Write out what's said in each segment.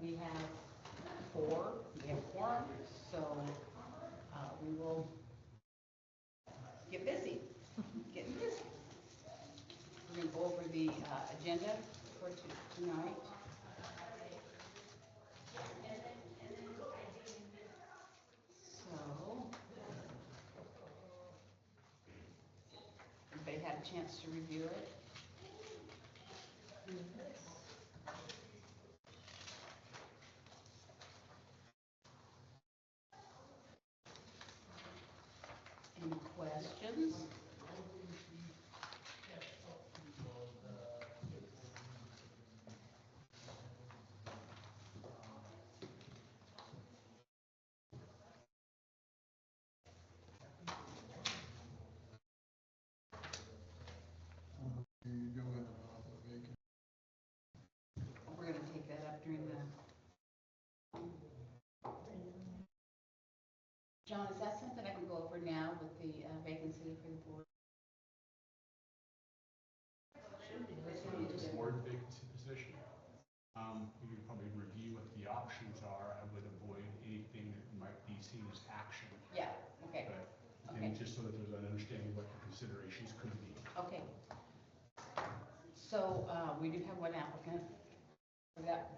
We have we have quorum, so we will get busy, getting busy. We're going to go over the agenda for tonight. So, everybody had a chance to review it. Any questions? We're going to take that up during the... John, is that something I can go over now with the vacancy for the board? It's a board vacancy position. You can probably review what the options are. I would avoid anything that might be seen as action. Yeah, okay. But, Okay. and just so that there's an understanding what the considerations could be. Okay. So we do have one applicant for that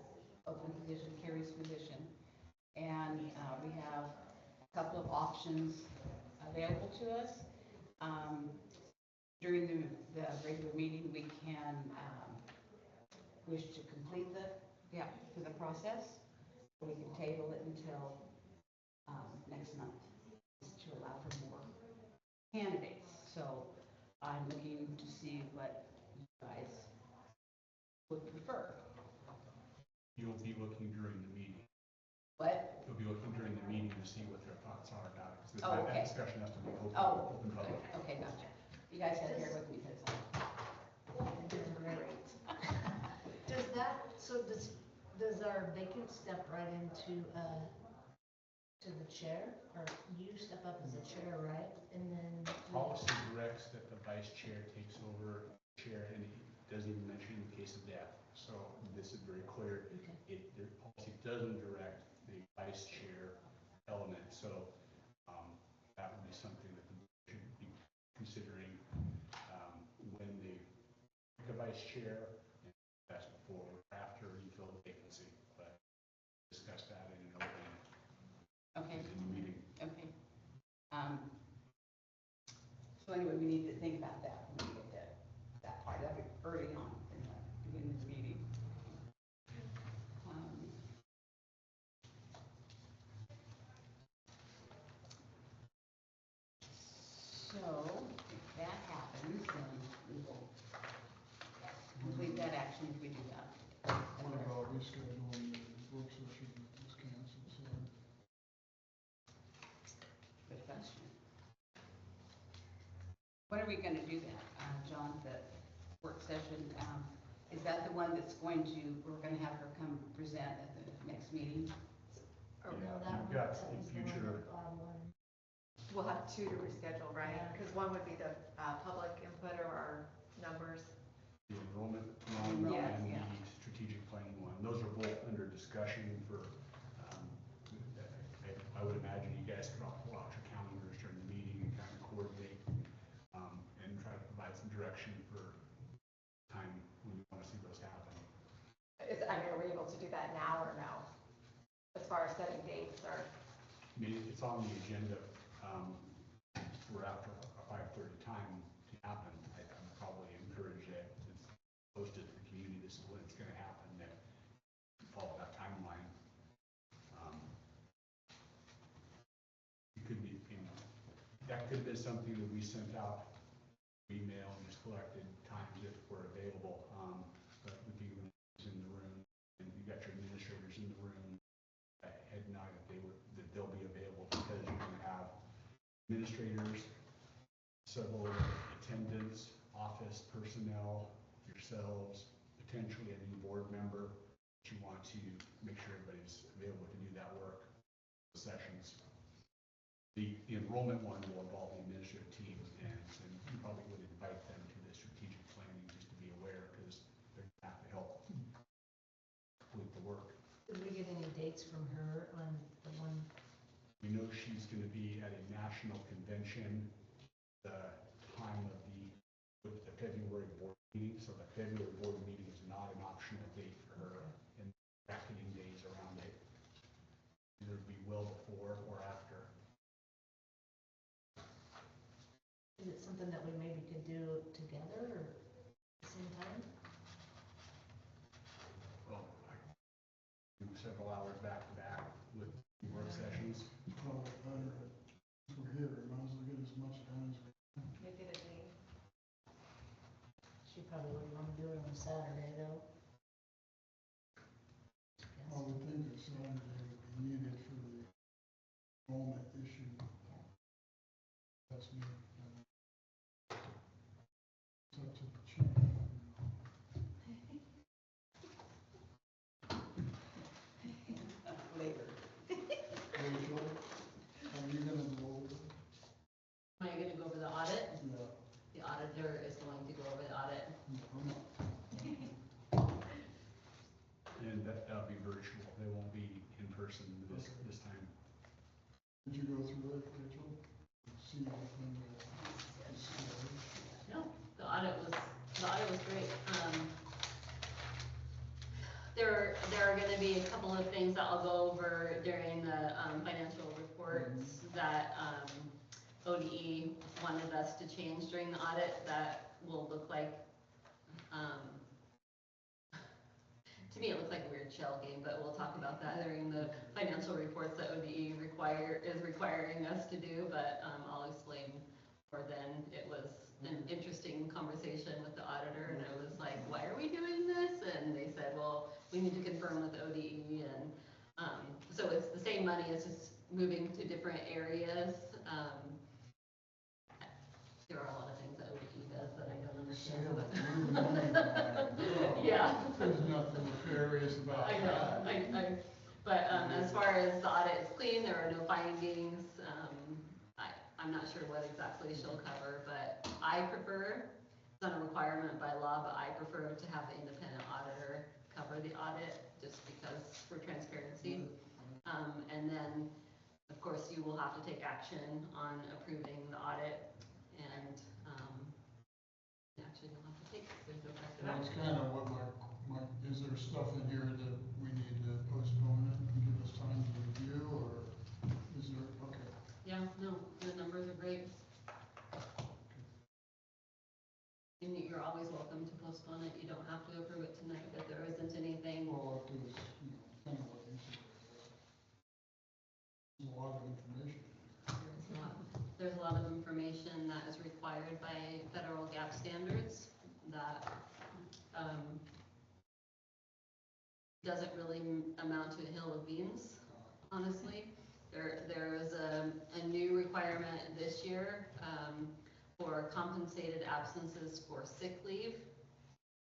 open position, Carrie's position. And we have a couple of options available to us. During the regular meeting, we can wish to complete the process. We can table it until next month to allow for more candidates. So I'm looking to see what you guys would prefer. You'll be looking during the meeting. What? You'll be looking during the meeting to see what their thoughts are about it. Oh, okay. That discussion has to be open, Oh, open public. okay, gotcha. You guys have here with me because I'm doing great. Does our vacant step right into to the chair, or you step up as a chair, right? And then Policy directs that the vice chair takes over chair, and it doesn't even mention in the case of death. So this is very clear. Okay. The policy doesn't direct the vice chair element. So that would be something that the board should be considering when they pick a vice chair. And that's before or after you fill the vacancy. But discuss that in an open Okay, meeting. okay. So anyway, we need to think about that when we get to that part. That'll be early on in the beginning of the meeting. So if that happens, then we will complete that action if we do that. What about rescheduling the work session that was canceled, so Good question. When are we gonna do that, John, the work session? Is that the one that's we're gonna have her come present at the next meeting? or Yeah, no, that you've one, got that a was the future- one. We'll have two to reschedule, right? Yeah. Because one would be the public input or our numbers. The enrollment one Yes, and yeah. the strategic planning one. Those are both under discussion for, I would imagine you guys could all pull out your calendars during the meeting and kind of coordinate and try to provide some direction for time when you want to see those happen. Are we able to do that now or no? As far as setting dates or? I mean, it's on the agenda for after a 5:30 time to happen. I'd probably encourage that it's posted to the community. This is when it's going to happen. That follow that timeline. It could be, that could have been something that we sent out email and just collected times that were available. But with you in the room and you got your administrators in the room, I had not that they'll be available because you're going to have administrators, several attendants, office personnel, yourselves, potentially a new board member. But you want to make sure everybody's available to do that work sessions. The enrollment one will involve the administrative team, and you probably would invite them to the strategic planning just to be aware because they're going to have to help complete the work. Did we get dates from her on the one? We know she's gonna be at a national convention, the time of with the February board meeting, so the February board meeting is not an optional date for her, and reckoning days around it. Either be well before or after. Is it something that we maybe could do together or at the same time? Well, I do several hours back to back with work sessions. Probably better if we're here, might as well get as much done as we can. Make it a day. She probably wouldn't want to do it on Saturday though. I would think that Saturday would be needed for the enrollment issue. That's me. It's up to the chief. Later. Rachel, are you gonna go over? Am I gonna go over the audit? Yeah. The auditor is going to go over the audit. And that'll be virtual, they won't be in person this time. Did you go through it, Rachel? See anything that? No, the audit was great. There are gonna be a couple of things that I'll go over during the, financial reports that, ODE wanted us to change during the audit that will look like, to me, it looks like a weird shell game, but we'll talk about that during the financial reports that ODE is requiring us to do, but, I'll explain more then. It was an interesting conversation with the auditor, and I was like, why are we doing this? And they said, well, we need to confirm with ODE, and, so it's the same money, it's just moving to different areas. There are a lot of things that ODE does that I don't understand, but. Yeah. There's nothing nefarious about I know, that. but, as far as the audit is clean, there are no findings, I'm not sure what exactly she'll cover, but I prefer, it's not a requirement by law, but I prefer to have the independent auditor cover the audit, just because for transparency. And then, of course, you will have to take action on approving the audit, and, action you'll have to take, so you'll have to. That's kind of what is there stuff in here that we need to postpone it and give us time to review, or is there, okay. Yeah, no, the numbers are great. And you're always welcome to postpone it, you don't have to approve it tonight, but there isn't anything. Well, it was, kind of what you said. There's a lot of information. There's a lot of information that is required by federal GAAP standards that, doesn't really amount to a hill of beans, honestly. There is a new requirement this year, for compensated absences for sick leave.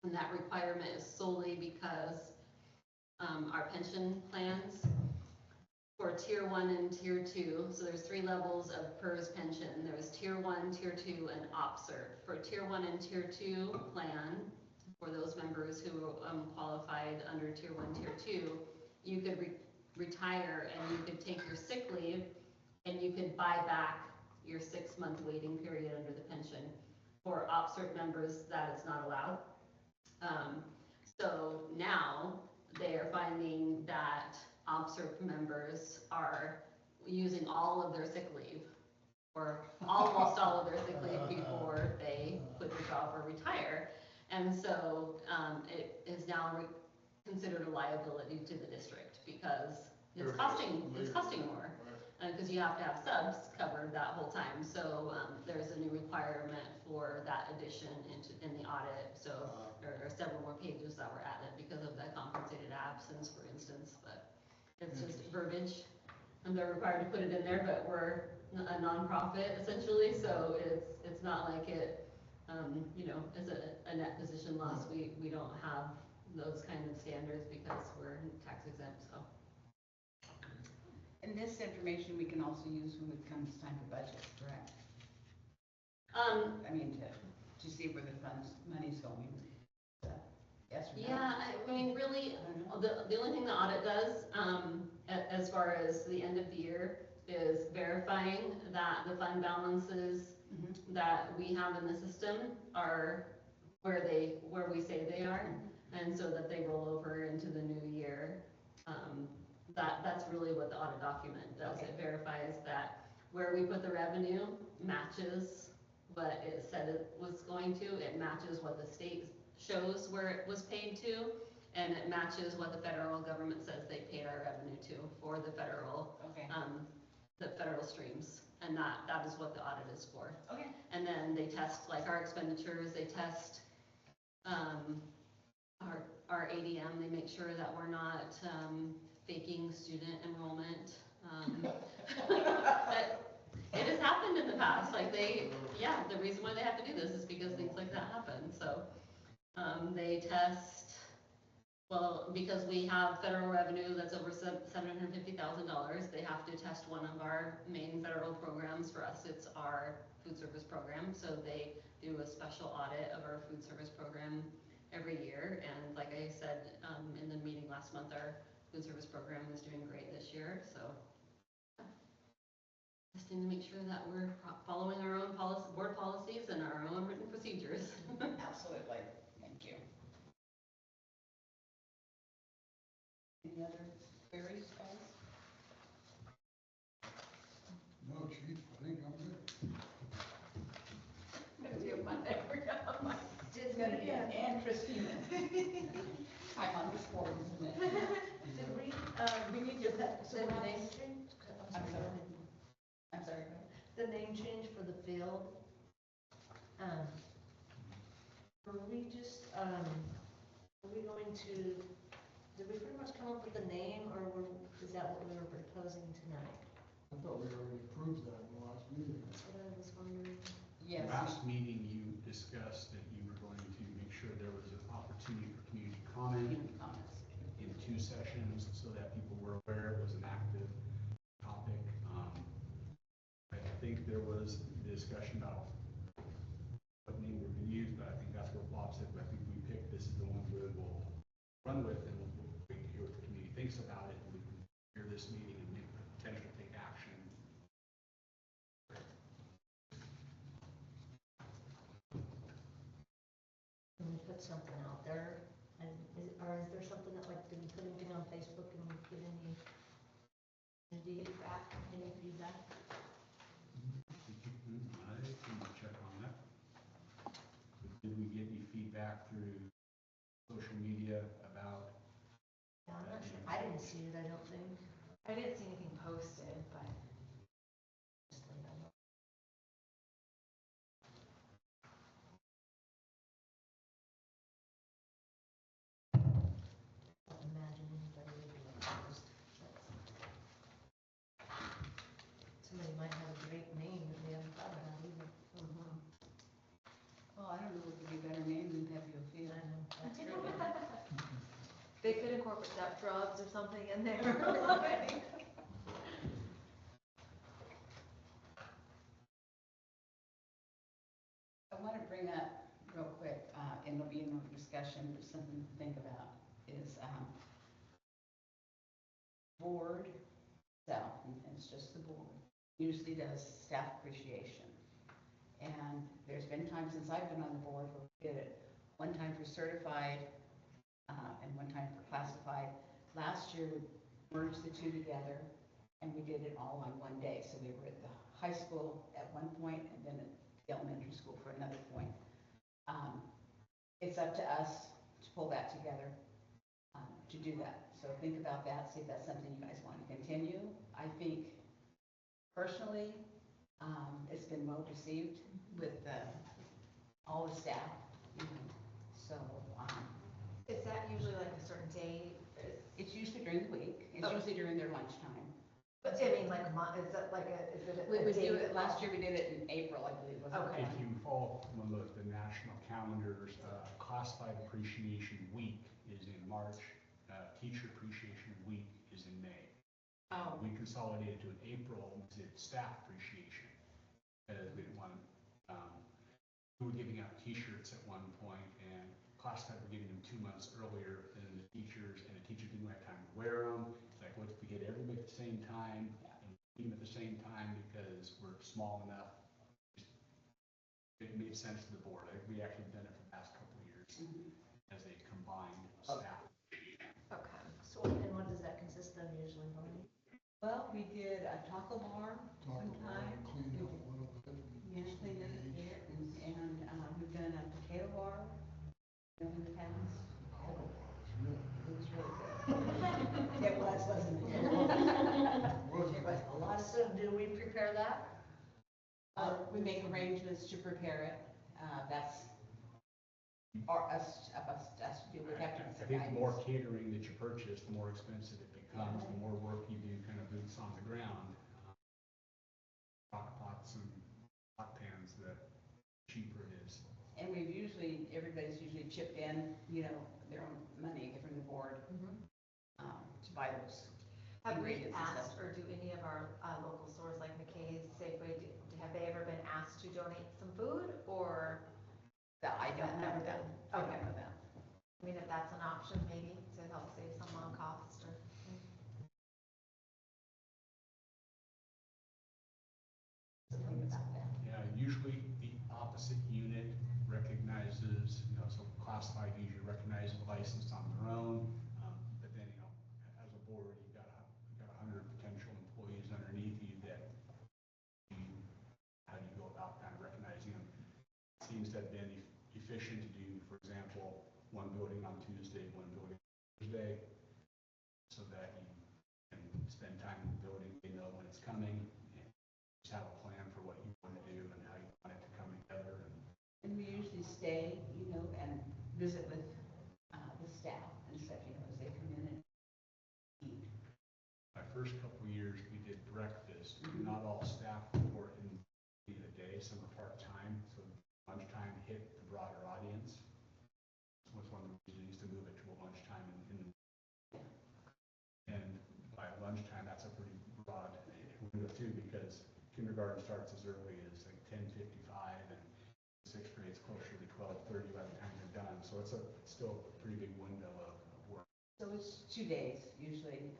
And that requirement is solely because, our pension plans for tier 1 and tier 2, so there's 3 levels of PERS pension. There's tier 1, tier 2, and OPSERP. For tier 1 and tier 2 plan, for those members who qualified under tier 1, tier 2, you could retire and you could take your sick leave and you could buy back your 6-month waiting period under the pension. For OPSERP members, that is not allowed. So now they are finding that OPSERP members are using all of their sick leave, or almost all of their sick leave before they quit their job or retire. And so it is now considered a liability to the district because it's costing more. Because you have to have subs covered that whole time. So there's a new requirement for that addition in the audit. So there are several more pages that were added because of that compensated absence, for instance. But it's just verbiage, and they're required to put it in there. But we're a nonprofit essentially, so it's not like it, is a net position loss. We don't have those kind of standards because we're tax exempt. So. And this information we can also use when it comes time for budget, correct? I mean, to see where the money's going. Yes or no? Yeah, I mean, really, I don't know. the only thing the audit does, as far as the end of the year, is verifying that the fund balances Mhm. that we have in the system are where we say they are, and so that they roll over into the new year. That's really what the audit document does. Okay. It verifies that where we put the revenue matches what it said it was going to, it matches what the state shows where it was paid to, and it matches what the federal government says they paid our revenue to for the federal, Okay. the federal streams. And that is what the audit is for. Okay. And then they test like our expenditures, they test, our ADM, they make sure that we're not, faking student enrollment. It has happened in the past, like the reason why they have to do this is because things like that happen, so. They test, well, because we have federal revenue that's over $750,000, they have to test one of our main federal programs. For us, it's our food service program, so they do a special audit of our food service program every year, and like I said, in the meeting last month, our food service program is doing great this year, so. Just need to make sure that we're following our own board policies and our own written procedures. Absolutely. Thank you. Any other queries, guys? No, chief, I think I'm good. Gonna do it Monday. It's gonna be an interesting time on this board, isn't it? Did We need to let, the name change? I'm sorry. I'm sorry, go ahead. The name change for the field. Were we just, are we going to, did we pretty much come up with a name, or is that what we were proposing tonight? I thought we already approved that in the last meeting. That's what I was wondering. Yes. Last meeting, you discussed that you were going to make sure there was an opportunity for community comment Community comments. in 2 sessions so that people were aware it was an active topic. I think there was discussion about what name we're going to use, but I think that's what Bob said. But I think we picked this is the one we will run with, and we'll wait to hear what the community thinks about it, and we can hear this meeting and make potentially take action. Can we put something out there? And is there something that, like, did we put anything on Facebook and get any feedback? I can check on that. Did we get any feedback through social media about? Yeah, I'm not sure. I didn't see it, I don't think. I didn't see anything posted, but Just leave it alone. I don't imagine anybody would be opposed. Somebody might have a great name that we haven't thought about either. Well, I don't know what would be a better name than Pepio I Field. know, that's true. they could incorporate that drugs or something in there. I want to bring up real quick, and it'll be in our discussion, but something to think about is board itself, and it's just the board, usually does staff appreciation. And there's been times since I've been on the board where we did it, one time for certified, and one time for classified. Last year, we merged the two together, and we did it all on one day. So they were at the high school at one point, and then at the elementary school for another point. It's up to us to pull that together, to do that. So think about that, see if that's something you guys want to continue. I think personally, it's been well received with all the staff, you know. So Is that usually like a certain date? it's usually during the week. It's Okay. usually during their lunchtime. But I mean, like a month, is that like is it a We do date? it, last year we did it in April, I believe, wasn't it? Okay. If you follow one of the national calendars, Classified Appreciation Week is in March, Teacher Appreciation Week is in May. Oh. We consolidated to an April, we did Staff Appreciation, because we didn't want, we were giving out T-shirts at one point, and past that we're giving them 2 months earlier than the teachers, and the teachers didn't have time to wear them. It's like, what if we get everybody at the same time, and eat them at the same time because we're small enough? It made sense to the board. We actually done it for the past couple of years as a combined staff. Okay. So, and what does that consist of usually, Bonnie? Well, we did a taco bar Talk one about time. it, clean up a little bit. Yeah, clean it a bit, and we've done a potato bar in the past. Oh, it's real It good. was really good. It was, wasn't it? Was It was a lot of, So do we prepare that? we make arrangements to prepare it, that's, or us to do, we have to. I think the more catering that you purchase, the more expensive it becomes, the more work you do, kind of boots on the ground. Crock pots and hot pans, the cheaper it is. And everybody's usually chipped in, their own money from the board, to buy those. Have we Ingredients and asked, stuff. or do any of our local stores like McKay's, Safeway, have they ever been asked to donate some food, or? I don't know Never that. been. I Okay. don't know that. I mean, if that's an option, maybe, to help save some on cost, or? Something about that. Yeah, usually the opposite unit recognizes, so classified usually recognizes the license on their own. But then, as a board, you've got 100 potential employees underneath you that how do you go about kind of recognizing them? It seems to have been efficient to do, for example, one building on Tuesday, one building on Thursday, so that you can spend time in the building, they know when it's coming, and just have a plan for what you want to do and how you want it to come together. And we usually stay, and visit with the staff and stuff, as they come in and eat. My first couple of years, we did breakfast. Not all staff report in a day, some are part-time, so lunchtime hit the broader audience. So it's one of the reasons to move it to a lunchtime and by lunchtime, that's a pretty broad window too, because kindergarten starts as early as like 10:55 and sixth grade's closer to 12:30 by the time they're done. So it's still a pretty big window of work. So it's 2 days usually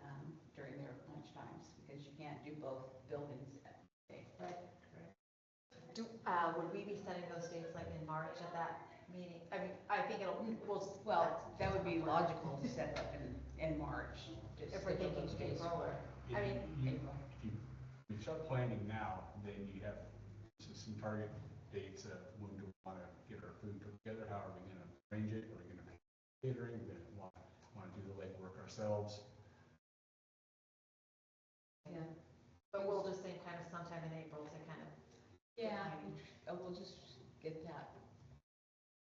during their lunch times, because you can't do both buildings at the day. Right. Would we be setting those dates like in March at that meeting? I mean, I think Well, that would be logical to set up in March. Just if we're schedule thinking those days April, or, If I mean, April. If you start planning now, then you have some target dates of when do we want to get our food put together, how are we going to arrange it, are we going to catering, we're going to want to do the legwork ourselves. yeah, but we'll just think kind of sometime in April to kind of. Yeah, we'll just get that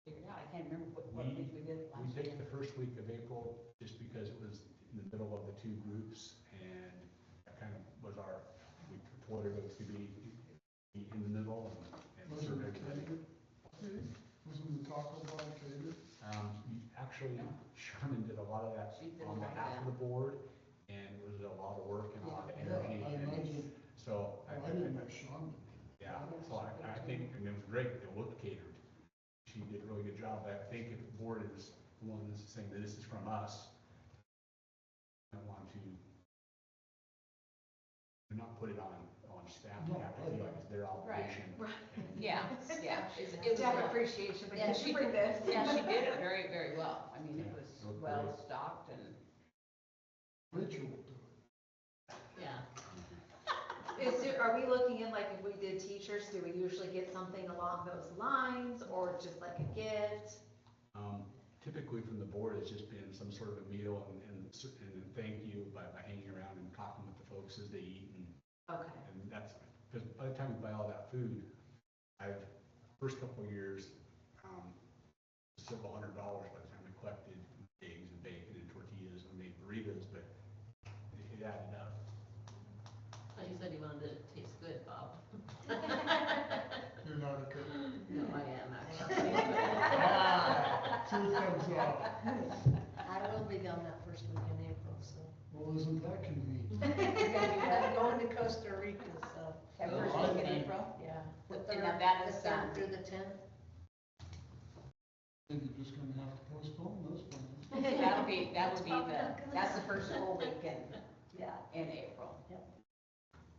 figured out. I can't remember what week we did We last picked year. the first week of April just because it was in the middle of the two groups, and that kind of was we told everybody to be in the middle and serve Wasn't it everybody. catered? Wasn't the taco bar catered? Actually, Sherman did a lot of that She did a on lot of behalf that. of the board, and it was a lot of work and a lot of Yeah, energy. I and imagine, So I didn't know Sean did. yeah, so I think, and it was great, it looked catered. She did a really good job. I think if the board is the one that's saying that this is from us, I want to not put it on staff, No, they have to feel like it's their obligation. Yeah, yeah. It's It was staff a- appreciation, but Yeah, you she bring this. Yeah, she did it very, very well. I mean, it Yeah, was it looked well great. stocked and. Rachel will do it. Yeah. Are we looking in, like, if we did teachers, do we usually get something along those lines, or just like a gift? Typically from the board, it's just been some sort of a meal and thank you by hanging around and talking with the folks as they eat, Okay. and that's, because by the time you buy all that food, first couple of years, several $100s by the time we collected eggs and bacon and tortillas and made burritos, but it added up. Oh, you said you wanted it to taste good, Bob. You're not a cook. No, I am actually. Truth comes out. I will be gone that first week in April, so. Well, isn't that convenient? I'm going to Costa Rica, so, That Oh, first I week in think- April? yeah. The And now that is, third through the 10th. think you're just gonna have to postpone those plans. That would be probably not gonna that's the first full weekend Yeah. in April. Yep.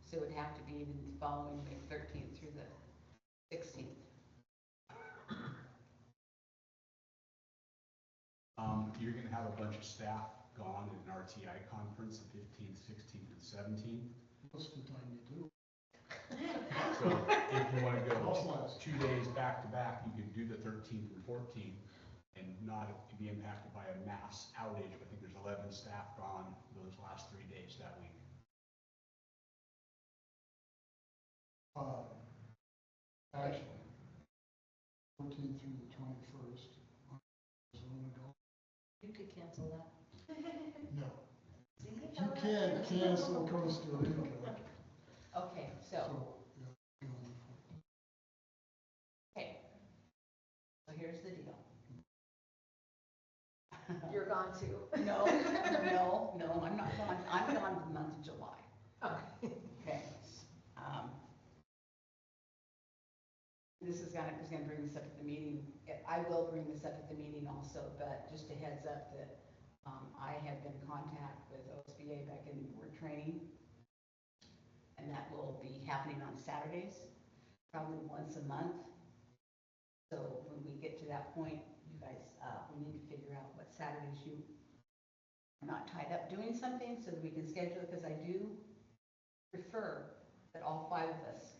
So it would have to be the following May 13th through the 16th. You're gonna have a bunch of staff gone at an RTI conference, the 15th, 16th, and 17th. Most of the time you do. So if you wanna go Most less. 2 days back to back, you could do the 13th and 14th and not be impacted by a mass outage. I think there's 11 staff gone those last 3 days that week. Actually, 14th through the 21st. You could cancel that. No, See? you can't cancel Costa Rica, Okay, so, so, yeah. okay. So here's the deal. You're gone too. No, I'm not gone. I'm gone for the month of July. Okay. This is gonna bring this up at the meeting. I will bring this up at the meeting also, but just a heads up that, I have been in contact with OSBA back in board training. And that will be happening on Saturdays, probably once a month. So when we get to that point, you guys, we need to figure out what Saturdays you are not tied up doing something so that we can schedule it, because I do prefer that all 5 of us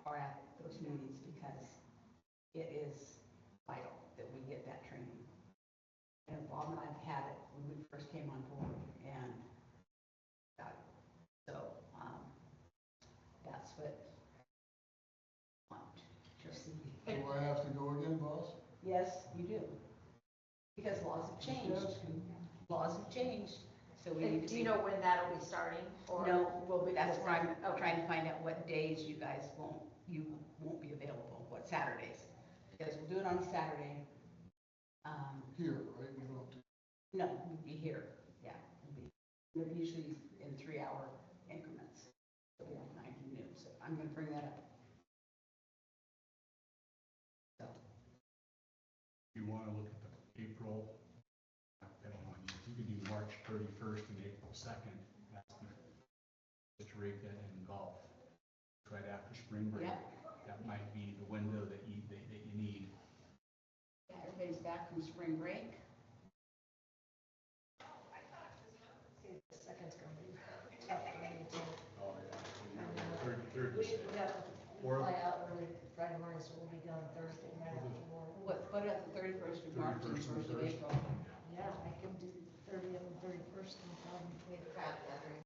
are at those meetings, because it is vital that we get that training. And Bob and I have had it when we first came on board, and got it. So, that's what I want to see. Do I have to go again, boss? Yes, you do. Because laws have changed. Laws have changed, so we need And to. do you know when that'll be starting, or? No, that's where I'm Okay. trying to find out what days you guys won't be available, what Saturdays. Because we'll do it on Saturday. Here, right, we don't do. No, we'll be here, yeah. We're usually in 3-hour increments. It'll be like 9 to noon, so I'm gonna bring that up. So, If you wanna look at the April, depending on you could do March 31st and April 2nd. That's the Costa Rica and golf. Right after spring break. Yep. That might be the window that you need. yeah, everybody's back from spring break. See, the second's gonna be tough for me to. Oh, yeah. Third We is have to Or- fly out early Friday morning, so we'll be gone Thursday night after work. What about the 31st of March and 31st and 1st of 1st. April? Yeah, I can do 30th and 31st, no problem. We have crap,